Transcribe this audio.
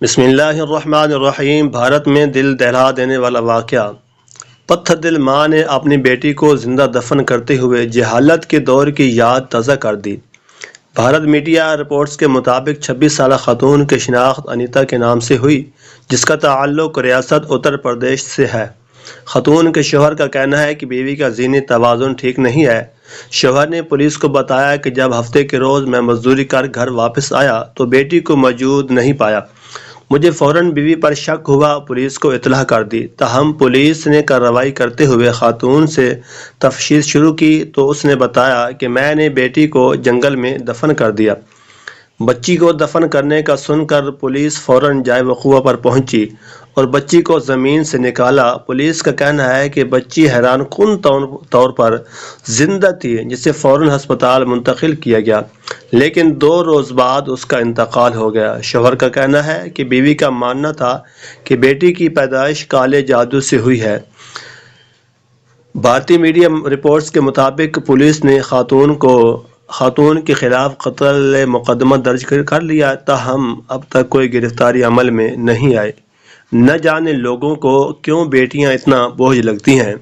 بسم اللہ الرحمن الرحیم۔ بھارت میں دل دہلا دینے والا واقعہ۔ پتھر دل ماں نے اپنی بیٹی کو زندہ دفن کرتے ہوئے جہالت کے دور کی یاد تازہ کر دی۔ بھارت میڈیا رپورٹس کے مطابق 26 سالہ خاتون کی شناخت انیتا کے نام سے ہوئی، جس کا تعلق ریاست اتر پردیش سے ہے۔ خاتون کے شوہر کا کہنا ہے کہ بیوی کا ذہنی توازن ٹھیک نہیں ہے۔ شوہر نے پولیس کو بتایا کہ جب ہفتے کے روز میں مزدوری کر گھر واپس آیا تو بیٹی کو موجود نہیں پایا۔ مجھے فوراً بیوی پر شک ہوا، پولیس کو اطلاع کر دی۔ تاہم پولیس نے کارروائی کرتے ہوئے خاتون سے تفتیش شروع کی تو اس نے بتایا کہ میں نے بیٹی کو جنگل میں دفن کر دیا۔ بچی کو دفن کرنے کا سن کر پولیس فوراً جائے وقوع پر پہنچی اور بچی کو زمین سے نکالا۔ پولیس کا کہنا ہے کہ بچی حیران کن طور پر زندہ تھی، جسے فوراً ہسپتال منتقل کیا گیا، لیکن 2 روز بعد اس کا انتقال ہو گیا۔ شوہر کا کہنا ہے کہ بیوی کا ماننا تھا کہ بیٹی کی پیدائش کالے جادو سے ہوئی ہے۔ بھارتی میڈیا رپورٹس کے مطابق پولیس نے خاتون کے خلاف قتل مقدمہ درج کر لیا، تاہم اب تک کوئی گرفتاری عمل میں نہیں آئی۔ نہ جانے لوگوں کو کیوں بیٹیاں اتنا بوجھ لگتی ہیں۔